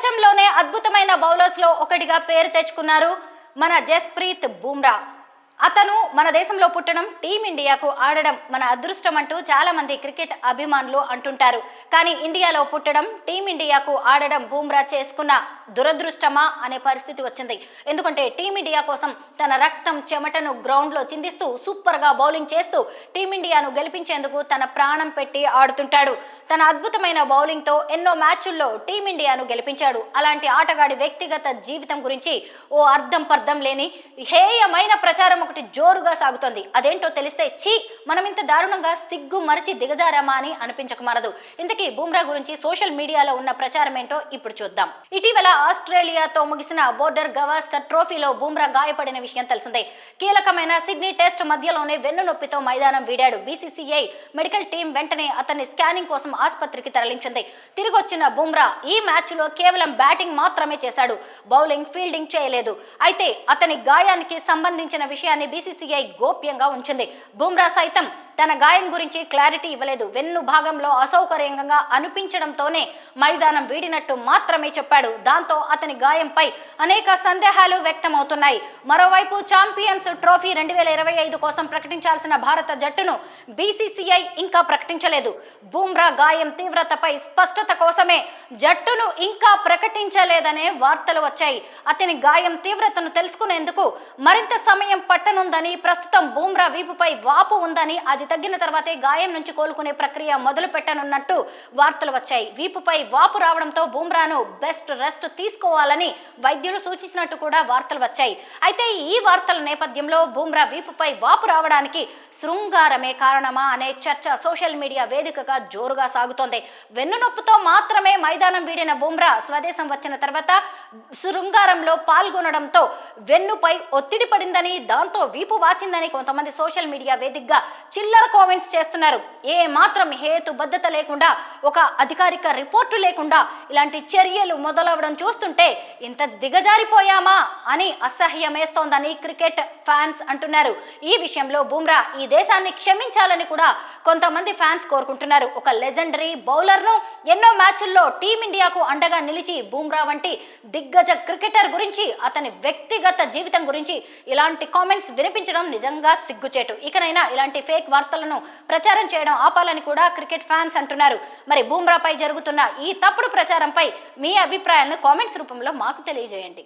ప్రపంచంలోనే అద్భుతమైన బౌలర్స్ లో ఒకటిగా పేరు తెచ్చుకున్నారు మన జస్ప్రీత్ బుమ్రా. అతను మన దేశంలో పుట్టడం, టీమిండియాకు ఆడడం మన అదృష్టం అంటూ చాలా మంది క్రికెట్ అభిమానులు అంటుంటారు. కానీ ఇండియాలో పుట్టడం, టీమిండియాకు ఆడడం బుమ్రా చేసుకున్న దురదృష్టమా అనే పరిస్థితి వచ్చింది. ఎందుకంటే టీమిండియా కోసం తన రక్తం చెమటను గ్రౌండ్లో చిందిస్తూ సూపర్గా బౌలింగ్ చేస్తూ టీమిండియాను గెలిపించేందుకు తన ప్రాణం పెట్టి ఆడుతుంటాడు. తన అద్భుతమైన బౌలింగ్తో ఎన్నో మ్యాచ్ల్లో టీమిండియాను గెలిపించాడు. అలాంటి ఆటగాడి వ్యక్తిగత జీవితం గురించి ఓ అర్థం పర్థం లేని హేయమైన ప్రచారం ఒకటి జోరుగా సాగుతోంది. అదేంటో తెలిస్తే చీ, మనం ఇంత దారుణంగా సిగ్గు మరిచి దిగజారామా అని అనిపించక మానదు. ఇంతకీ బుమ్రా గురించి సోషల్ మీడియాలో ఉన్న ప్రచారం ఏంటో ఇప్పుడు చూద్దాం. ఇటీవల ఆస్ట్రేలియాతో ముగిసిన బోర్డర్ గవాస్కర్ ట్రోఫీలో బుమ్రా గాయపడిన విషయం తెలిసిందే. కీలకమైన సిడ్నీ టెస్ట్ మధ్యలోనే వెన్ను నొప్పితో మైదానం వీడాడు. బీసీసీఐ మెడికల్ టీం వెంటనే అతన్ని స్కానింగ్ కోసం ఆసుపత్రికి తరలించింది. తిరిగొచ్చిన బుమ్రా ఈ మ్యాచ్ లో కేవలం బ్యాటింగ్ మాత్రమే చేశాడు. బౌలింగ్, ఫీల్డింగ్ చేయలేదు. అయితే అతని గాయానికి సంబంధించిన విషయాన్ని బీసీసీఐ గోప్యంగా ఉంచింది. బుమ్రా సైతం తన గాయం గురించి క్లారిటీ ఇవ్వలేదు. వెన్ను భాగంలో అసౌకర్యంగా అనిపించడంతోనే మైదానం వీడినట్టు మాత్రమే చెప్పాడు. దాంతో అతని గాయంపై అనేక సందేహాలు వ్యక్తమవుతున్నాయి. మరోవైపు ఛాంపియన్స్ ట్రోఫీ 2025 కోసం ప్రకటించాల్సిన భారత జట్టును బీసీసీఐ ఇంకా ప్రకటించలేదు. బుమ్రా గాయం తీవ్రతపై స్పష్టత కోసమే జట్టును ఇంకా ప్రకటించలేదనే వార్తలు వచ్చాయి. అతని గాయం తీవ్రతను తెలుసుకునేందుకు మరింత సమయం పట్టనుందని, ప్రస్తుతం బుమ్రా వీపుపై వాపు ఉందని, అది తగ్గిన తర్వాతే గాయం నుంచి కోలుకునే ప్రక్రియ మొదలు పెట్టనున్నట్టు వార్తలు వచ్చాయి. వీపుపై వాపు రావడంతో బుమ్రాను బెస్ట్ రెస్ట్ తీసుకోవాలని వైద్యులు సూచించినట్టు కూడా వార్తలు వచ్చాయి. అయితే ఈ వార్తల నేపథ్యంలో బుమ్రా వీపుపై వాపు రావడానికి శృంగారమే కారణమా అనే చర్చ సోషల్ మీడియా వేదికగా జోరుగా సాగుతోంది. వెన్నునొప్పితో మాత్రమే మైదానం వీడిన బుమ్రా స్వదేశం వచ్చిన తర్వాత శృంగారంలో పాల్గొనడంతో వెన్నుపై ఒత్తిడి పడిందని, దాంతో వీపు వాచిందని కొంతమంది సోషల్ మీడియా వేదికగా చిల్లర కామెంట్స్ చేస్తున్నారు. ఏ మాత్రం హేతుబద్ధత లేకుండా, ఒక అధికారిక రిపోర్టు లేకుండా ఇలాంటి చర్యలు మొదలవడం చూస్తుంటే ఇంత దిగజారిపోయామా అని అసహ్యమేస్తోందని క్రికెట్ ఫ్యాన్స్ అంటున్నారు. ఈ విషయంలో బుమ్రా ఈ దేశాన్ని క్షమించాలని కూడా కొంతమంది ఫ్యాన్స్ కోరుకుంటున్నారు. ఒక లెజెండరీ బౌలర్ను ఎన్నో మ్యాచ్ల్లో టీమిండియాకు అండగా నిలిచి బుమ్రా వంటి దిగ్గజ క్రికెటర్ గురించి, అతని వ్యక్తిగత జీవితం గురించి ఇలాంటి కామెంట్స్ వినిపించడం నిజంగా సిగ్గుచేటు. ఇకనైనా ఇలాంటి ఫేక్ వార్తలను ప్రచారం చేయడం ఆపాలని కూడా క్రికెట్ ఫ్యాన్స్ అంటున్నారు. మరి బుమ్రాపై జరుగుతున్న ఈ తప్పుడు ప్రచారంపై మీ అభిప్రాయాలను కామెంట్స్ రూపంలో మాకు తెలియజేయండి.